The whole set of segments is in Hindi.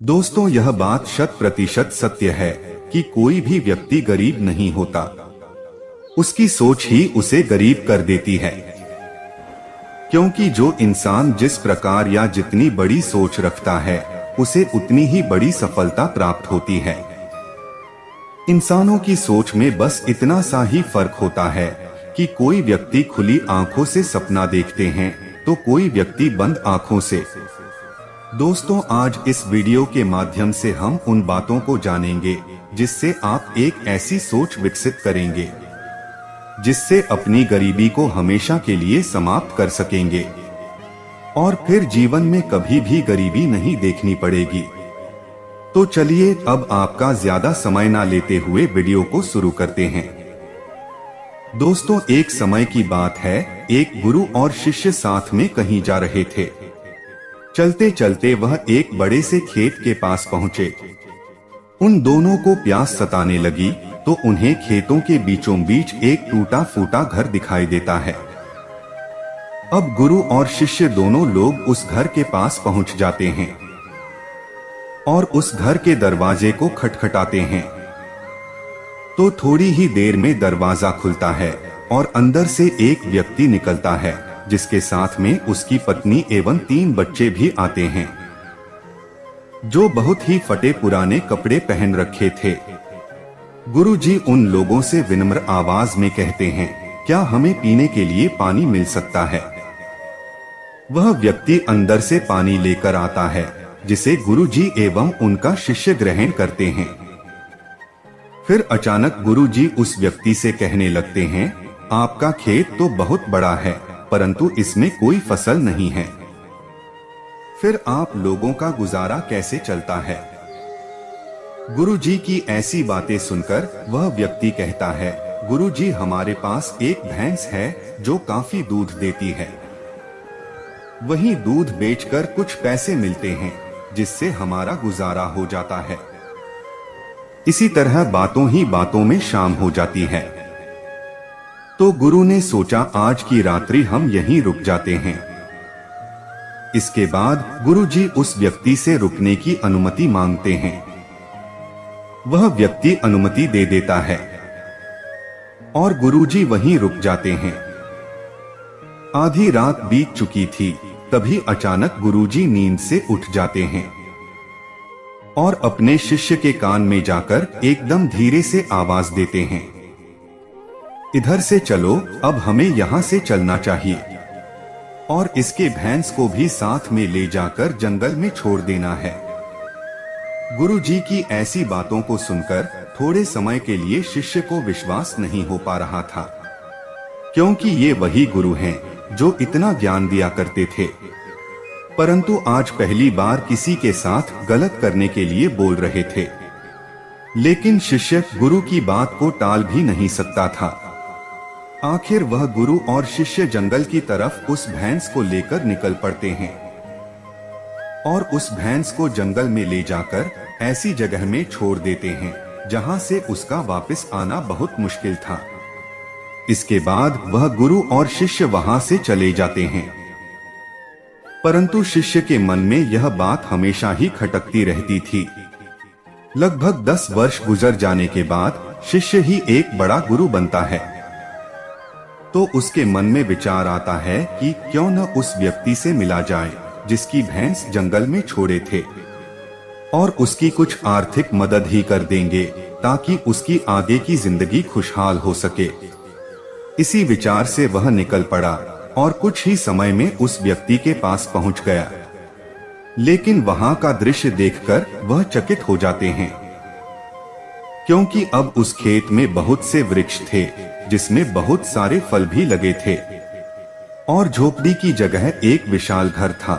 दोस्तों, यह बात 100% सत्य है कि कोई भी व्यक्ति गरीब नहीं होता। उसकी सोच ही उसे गरीब कर देती है, क्योंकि जो इंसान जिस प्रकार या जितनी बड़ी सोच रखता है उसे उतनी ही बड़ी सफलता प्राप्त होती है। इंसानों की सोच में बस इतना सा ही फर्क होता है कि कोई व्यक्ति खुली आंखों से सपना देखते हैं तो कोई व्यक्ति बंद आंखों से। दोस्तों, आज इस वीडियो के माध्यम से हम उन बातों को जानेंगे जिससे आप एक ऐसी सोच विकसित करेंगे जिससे अपनी गरीबी को हमेशा के लिए समाप्त कर सकेंगे और फिर जीवन में कभी भी गरीबी नहीं देखनी पड़ेगी। तो चलिए अब आपका ज्यादा समय ना लेते हुए वीडियो को शुरू करते हैं। दोस्तों, एक समय की बात है, एक गुरु और शिष्य साथ में कहीं जा रहे थे। चलते चलते वह एक बड़े से खेत के पास पहुंचे। उन दोनों को प्यास सताने लगी तो उन्हें खेतों के बीचों बीच एक टूटा फूटा घर दिखाई देता है। अब गुरु और शिष्य दोनों लोग उस घर के पास पहुंच जाते हैं और उस घर के दरवाजे को खटखटाते हैं। तो थोड़ी ही देर में दरवाजा खुलता है और अंदर से एक व्यक्ति निकलता है जिसके साथ में उसकी पत्नी एवं 3 बच्चे भी आते हैं, जो बहुत ही फटे पुराने कपड़े पहन रखे थे। गुरुजी उन लोगों से विनम्र आवाज में कहते हैं, क्या हमें पीने के लिए पानी मिल सकता है? वह व्यक्ति अंदर से पानी लेकर आता है जिसे गुरुजी एवं उनका शिष्य ग्रहण करते हैं। फिर अचानक गुरुजी उस व्यक्ति से कहने लगते हैं, आपका खेत तो बहुत बड़ा है परंतु इसमें कोई फसल नहीं है, फिर आप लोगों का गुजारा कैसे चलता है? गुरुजी की ऐसी बातें सुनकर वह व्यक्ति कहता है, गुरुजी हमारे पास एक भैंस है जो काफी दूध देती है। वही दूध बेचकर कुछ पैसे मिलते हैं जिससे हमारा गुजारा हो जाता है। इसी तरह बातों ही बातों में शाम हो जाती है। तो गुरु ने सोचा आज की रात्रि हम यहीं रुक जाते हैं। इसके बाद गुरुजी उस व्यक्ति से रुकने की अनुमति मांगते हैं। वह व्यक्ति अनुमति दे देता है और गुरुजी वहीं रुक जाते हैं। आधी रात बीत चुकी थी, तभी अचानक गुरुजी नींद से उठ जाते हैं और अपने शिष्य के कान में जाकर एकदम धीरे से आवाज देते हैं, इधर से चलो, अब हमें यहाँ से चलना चाहिए और इसके भैंस को भी साथ में ले जाकर जंगल में छोड़ देना है। गुरुजी की ऐसी बातों को सुनकर थोड़े समय के लिए शिष्य को विश्वास नहीं हो पा रहा था, क्योंकि ये वही गुरु हैं जो इतना ज्ञान दिया करते थे, परंतु आज पहली बार किसी के साथ गलत करने के लिए बोल रहे थे। लेकिन शिष्य गुरु की बात को टाल भी नहीं सकता था। आखिर वह गुरु और शिष्य जंगल की तरफ उस भैंस को लेकर निकल पड़ते हैं और उस भैंस को जंगल में ले जाकर ऐसी जगह में छोड़ देते हैं जहां से उसका वापस आना बहुत मुश्किल था। इसके बाद वह गुरु और शिष्य वहां से चले जाते हैं, परंतु शिष्य के मन में यह बात हमेशा ही खटकती रहती थी। लगभग 10 वर्ष गुजर जाने के बाद शिष्य ही एक बड़ा गुरु बनता है। तो उसके मन में विचार आता है कि क्यों न उस व्यक्ति से मिला जाए जिसकी भैंस जंगल में छोड़े थे और उसकी कुछ आर्थिक मदद ही कर देंगे ताकि उसकी आगे की जिंदगी खुशहाल हो सके। इसी विचार से वह निकल पड़ा और कुछ ही समय में उस व्यक्ति के पास पहुंच गया। लेकिन वहां का दृश्य देखकर वह चकित हो जाते हैं, क्योंकि अब उस खेत में बहुत से वृक्ष थे जिसमें बहुत सारे फल भी लगे थे और झोपड़ी की जगह एक विशाल घर था।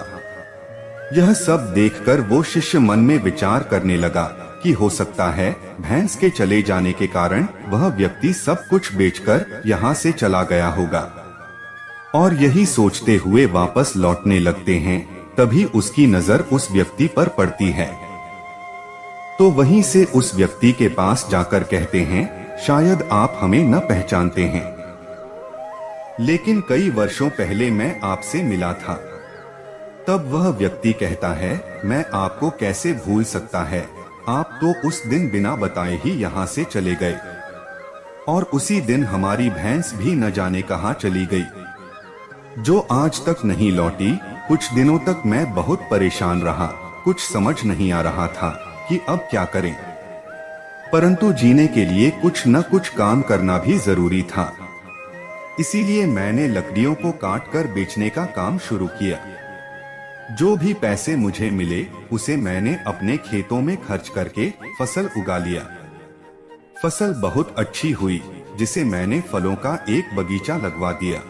यह सब देखकर वो शिष्य मन में विचार करने लगा कि हो सकता है भैंस के चले जाने के कारण वह व्यक्ति सब कुछ बेचकर यहाँ से चला गया होगा। और यही सोचते हुए वापस लौटने लगते हैं, तभी उसकी नजर उस व्यक्ति पर पड़ती है। तो वहीं से उस व्यक्ति के पास जाकर कहते हैं, शायद आप हमें न पहचानते हैं, लेकिन कई वर्षों पहले मैं आपसे मिला था। तब वह व्यक्ति कहता है, मैं आपको कैसे भूल सकता है, आप तो उस दिन बिना बताए ही यहाँ से चले गए और उसी दिन हमारी भैंस भी न जाने कहाँ चली गई, जो आज तक नहीं लौटी। कुछ दिनों तक मैं बहुत परेशान रहा, कुछ समझ नहीं आ रहा था कि अब क्या करें, परंतु जीने के लिए कुछ न कुछ काम करना भी जरूरी था। इसीलिए मैंने लकड़ियों को काटकर बेचने का काम शुरू किया। जो भी पैसे मुझे मिले उसे मैंने अपने खेतों में खर्च करके फसल उगा लिया। फसल बहुत अच्छी हुई, जिसे मैंने फलों का एक बगीचा लगवा दिया,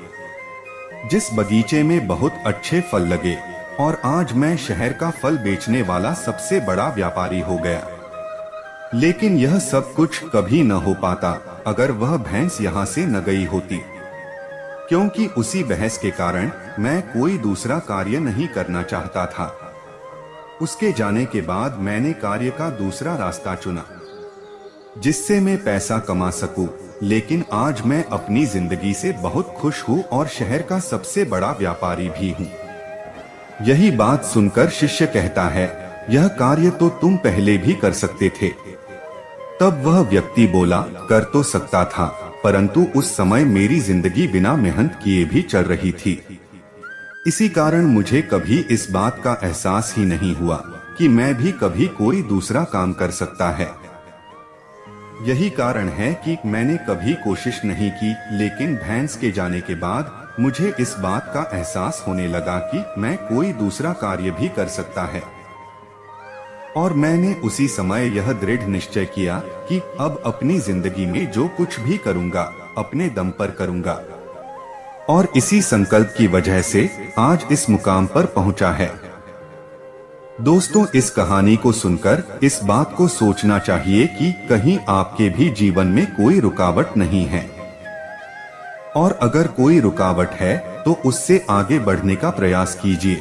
जिस बगीचे में बहुत अच्छे फल लगे और आज मैं शहर का फल बेचने वाला सबसे बड़ा व्यापारी हो गया। लेकिन यह सब कुछ कभी न हो पाता अगर वह भैंस यहाँ से न गई होती, क्योंकि उसी बहस के कारण मैं कोई दूसरा कार्य नहीं करना चाहता था। उसके जाने के बाद मैंने कार्य का दूसरा रास्ता चुना, जिससे मैं पैसा कमा सकूं। लेकिन आज मैं अपनी जिंदगी से बहुत खुश हूँ और शहर का सबसे बड़ा व्यापारी भी हूँ। यही बात सुनकर शिष्य कहता है, यह कार्य तो तुम पहले भी कर सकते थे। तब वह व्यक्ति बोला, कर तो सकता था, परंतु उस समय मेरी जिंदगी बिना मेहनत किए भी चल रही थी। इसी कारण मुझे कभी इस बात का एहसास ही नहीं हुआ कि मैं भी कभी कोई दूसरा काम कर सकता है। यही कारण है कि मैंने कभी कोशिश नहीं की, लेकिन भैंस के जाने के बाद मुझे इस बात का एहसास होने लगा कि मैं कोई दूसरा कार्य भी कर सकता है। और मैंने उसी समय यह दृढ़ निश्चय किया कि अब अपनी जिंदगी में जो कुछ भी करूंगा अपने दम पर करूंगा, और इसी संकल्प की वजह से आज इस मुकाम पर पहुंचा है। दोस्तों, इस कहानी को सुनकर इस बात को सोचना चाहिए कि कहीं आपके भी जीवन में कोई रुकावट नहीं है, और अगर कोई रुकावट है तो उससे आगे बढ़ने का प्रयास कीजिए।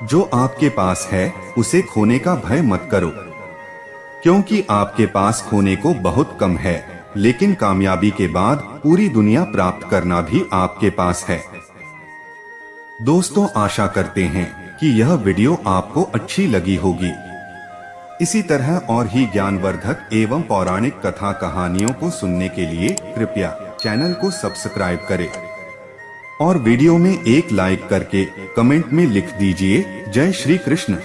जो आपके पास है उसे खोने का भय मत करो, क्योंकि आपके पास खोने को बहुत कम है, लेकिन कामयाबी के बाद पूरी दुनिया प्राप्त करना भी आपके पास है। दोस्तों, आशा करते हैं कि यह वीडियो आपको अच्छी लगी होगी। इसी तरह और ही ज्ञानवर्धक एवं पौराणिक कथा कहानियों को सुनने के लिए कृपया चैनल को सब्सक्राइब करें और वीडियो में एक लाइक करके कमेंट में लिख दीजिए, जय श्री कृष्ण।